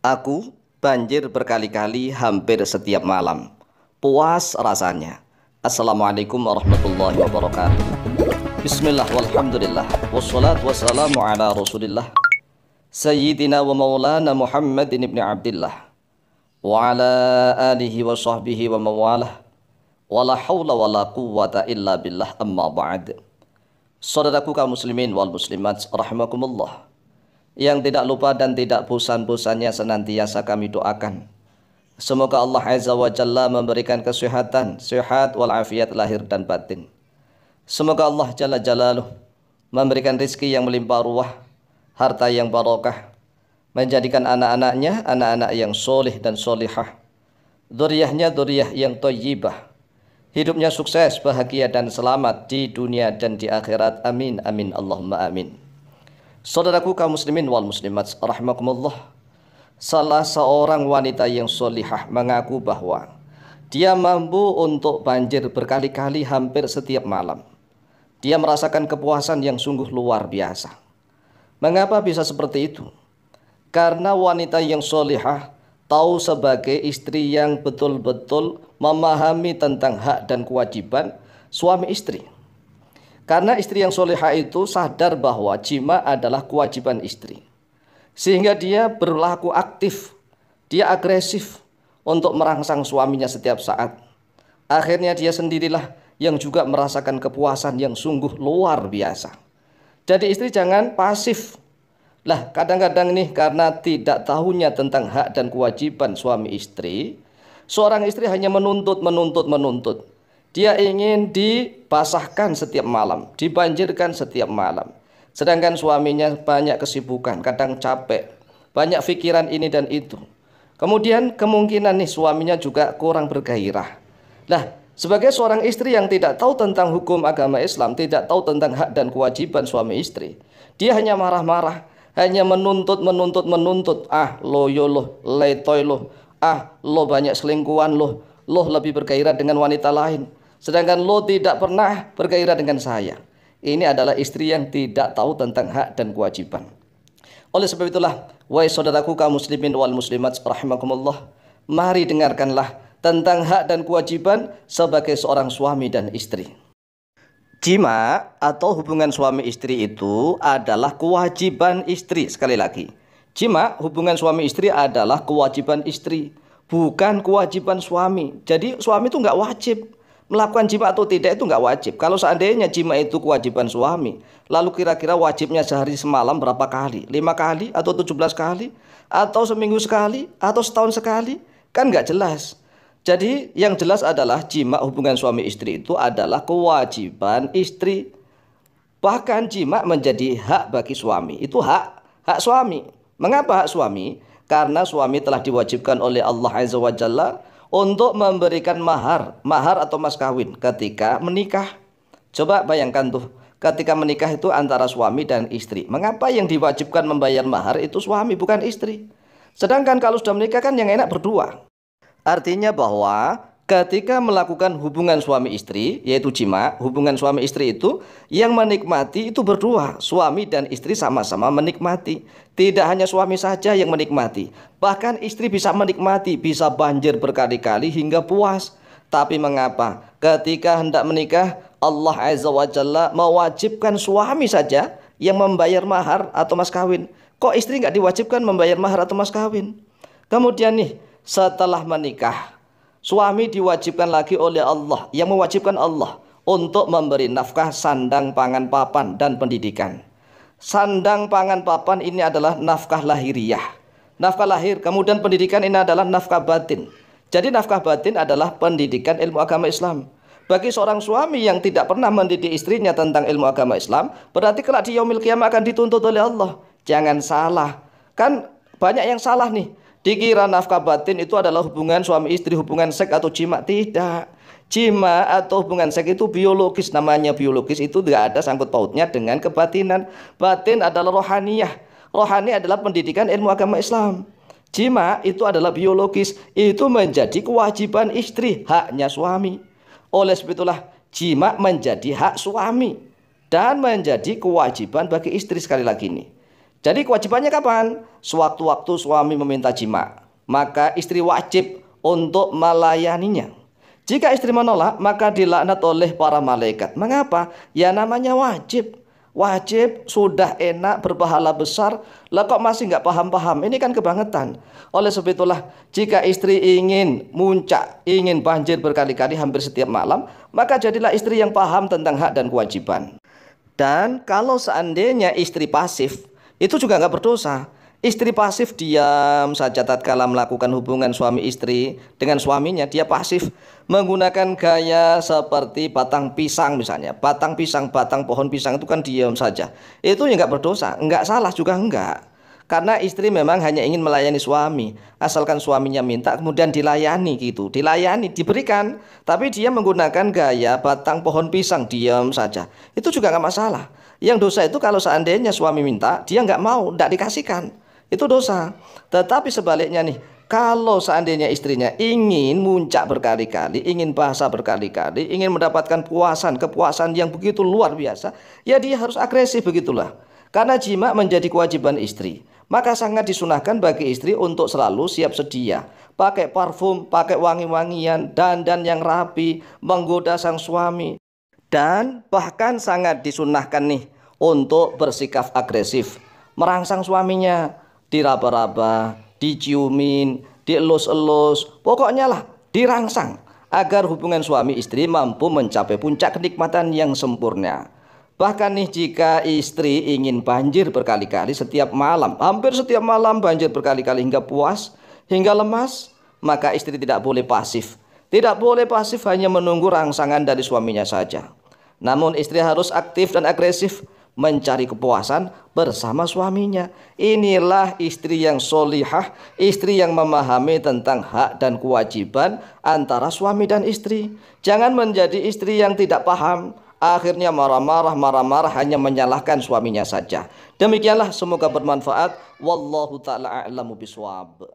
Aku banjir berkali-kali hampir setiap malam. Puas rasanya. Assalamualaikum warahmatullahi wabarakatuh. Bismillah walhamdulillah. Wassalatu wassalamu ala rasulillah. Sayyidina wa maulana Muhammadin ibn Abdillah. Wa ala alihi wa sahbihi wa mawalah. Wa la hawla wa la quwwata illa billah amma ba'd. Saudaraku kaum muslimin wal muslimat rahimakumullah, yang tidak lupa dan tidak bosan-bosannya senantiasa kami doakan, semoga Allah Azza wa Jalla memberikan kesehatan, sehat walafiat lahir dan batin. Semoga Allah Jalla Jalaluh memberikan rizki yang melimpah ruah, harta yang barokah, menjadikan anak-anaknya anak-anak yang soleh dan solihah, dzurriyyahnya dzurriyyah yang thayyibah, hidupnya sukses, bahagia dan selamat di dunia dan di akhirat. Amin amin Allahumma amin. Saudaraku kaum muslimin wal muslimat rahimakumullah, salah seorang wanita yang solihah mengaku bahwa dia mampu untuk banjir berkali-kali hampir setiap malam. Dia merasakan kepuasan yang sungguh luar biasa. Mengapa bisa seperti itu? Karena wanita yang solihah tahu sebagai istri yang betul-betul memahami tentang hak dan kewajiban suami istri. Karena istri yang solehah itu sadar bahwa jima adalah kewajiban istri, sehingga dia berlaku aktif, dia agresif untuk merangsang suaminya setiap saat. Akhirnya dia sendirilah yang juga merasakan kepuasan yang sungguh luar biasa. Jadi istri jangan pasif. Lah kadang-kadang nih karena tidak tahunya tentang hak dan kewajiban suami istri, seorang istri hanya menuntut. Dia ingin dibasahkan setiap malam, dibanjirkan setiap malam. Sedangkan suaminya banyak kesibukan, kadang capek, banyak pikiran ini dan itu. Kemudian kemungkinan nih suaminya juga kurang bergairah. Lah, sebagai seorang istri yang tidak tahu tentang hukum agama Islam, tidak tahu tentang hak dan kewajiban suami istri, dia hanya marah-marah, hanya menuntut. Ah, lo yo lo, letoy lo. Ah, lo banyak selingkuhan lo lebih bergairah dengan wanita lain. Sedangkan lo tidak pernah bergairah dengan saya. Ini adalah istri yang tidak tahu tentang hak dan kewajiban. Oleh sebab itulah, wahai saudaraku kaum muslimin wal muslimat rahimakumullah, mari dengarkanlah tentang hak dan kewajiban sebagai seorang suami dan istri. Jima atau hubungan suami istri itu adalah kewajiban istri. Sekali lagi, jima hubungan suami istri adalah kewajiban istri, bukan kewajiban suami. Jadi suami itu nggak wajib melakukan jima atau tidak, itu nggak wajib. Kalau seandainya jima itu kewajiban suami, lalu kira-kira wajibnya sehari semalam berapa kali? 5 kali atau 17 kali? Atau seminggu sekali? Atau setahun sekali? Kan nggak jelas. Jadi yang jelas adalah jima hubungan suami istri itu adalah kewajiban istri. Bahkan jima menjadi hak bagi suami. Itu hak suami. Mengapa hak suami? Karena suami telah diwajibkan oleh Allah Azza wa Jalla untuk memberikan mahar atau mas kawin ketika menikah. Coba bayangkan tuh, ketika menikah itu antara suami dan istri. Mengapa yang diwajibkan membayar mahar itu suami bukan istri? Sedangkan kalau sudah menikah kan yang enak berdua. Artinya bahwa ketika melakukan hubungan suami istri, yaitu jima, hubungan suami istri itu yang menikmati itu berdua. Suami dan istri sama-sama menikmati. Tidak hanya suami saja yang menikmati, bahkan istri bisa menikmati, bisa banjir berkali-kali hingga puas. Tapi mengapa ketika hendak menikah Allah Azza wa Jalla mewajibkan suami saja yang membayar mahar atau mas kawin? Kok istri nggak diwajibkan membayar mahar atau mas kawin? Kemudian nih, setelah menikah, suami diwajibkan lagi oleh Allah, yang mewajibkan Allah untuk memberi nafkah, sandang, pangan, papan, dan pendidikan. Sandang, pangan, papan ini adalah nafkah lahiriah, nafkah lahir. Kemudian pendidikan ini adalah nafkah batin. Jadi nafkah batin adalah pendidikan ilmu agama Islam. Bagi seorang suami yang tidak pernah mendidik istrinya tentang ilmu agama Islam, berarti kelak di yaumil qiyamah akan dituntut oleh Allah. Jangan salah, kan banyak yang salah nih. Dikira nafkah batin itu adalah hubungan suami istri, hubungan seks atau jima. Tidak. Jima atau hubungan seks itu biologis, namanya biologis, itu tidak ada sangkut pautnya dengan kebatinan. Batin adalah rohaniyah. Rohani adalah pendidikan ilmu agama Islam. Jima itu adalah biologis, itu menjadi kewajiban istri, haknya suami. Oleh sebab itulah jima menjadi hak suami dan menjadi kewajiban bagi istri. Sekali lagi nih, Jadi kewajibannya kapan? Sewaktu-waktu suami meminta jima, maka istri wajib untuk melayaninya. Jika istri menolak, maka dilaknat oleh para malaikat. Mengapa? Ya namanya wajib. Wajib sudah enak berpahala besar, lah kok masih nggak paham-paham? Ini kan kebangetan. Oleh sebab itulah, jika istri ingin muncak, ingin banjir berkali-kali hampir setiap malam, maka jadilah istri yang paham tentang hak dan kewajiban. Dan kalau seandainya istri pasif, itu juga nggak berdosa. Istri pasif diam saja tatkala melakukan hubungan suami istri dengan suaminya, dia pasif menggunakan gaya seperti batang pisang misalnya. Batang pisang, batang pohon pisang itu kan diam saja. Itu ya nggak berdosa, nggak salah juga enggak. Karena istri memang hanya ingin melayani suami. Asalkan suaminya minta kemudian dilayani gitu. Dilayani, diberikan. Tapi dia menggunakan gaya batang pohon pisang, diam saja. Itu juga nggak masalah. Yang dosa itu kalau seandainya suami minta, dia nggak mau, nggak dikasihkan. Itu dosa. Tetapi sebaliknya nih, kalau seandainya istrinya ingin muncak berkali-kali, ingin bahasa berkali-kali, ingin mendapatkan kepuasan yang begitu luar biasa, ya dia harus agresif begitulah. Karena jima menjadi kewajiban istri, maka sangat disunahkan bagi istri untuk selalu siap sedia. Pakai parfum, pakai wangi-wangian, dandan yang rapi, menggoda sang suami. Dan bahkan sangat disunahkan nih untuk bersikap agresif, merangsang suaminya, diraba-raba, diciumin, dielus-elus, pokoknya lah dirangsang agar hubungan suami istri mampu mencapai puncak kenikmatan yang sempurna. Bahkan nih jika istri ingin banjir berkali-kali setiap malam, hampir setiap malam banjir berkali-kali hingga puas, hingga lemas, maka istri tidak boleh pasif. Tidak boleh pasif hanya menunggu rangsangan dari suaminya saja. Namun istri harus aktif dan agresif mencari kepuasan bersama suaminya. Inilah istri yang solihah, istri yang memahami tentang hak dan kewajiban antara suami dan istri. Jangan menjadi istri yang tidak paham, akhirnya marah-marah hanya menyalahkan suaminya saja. Demikianlah, semoga bermanfaat. Wallahu ta'ala a'lamu bishawab.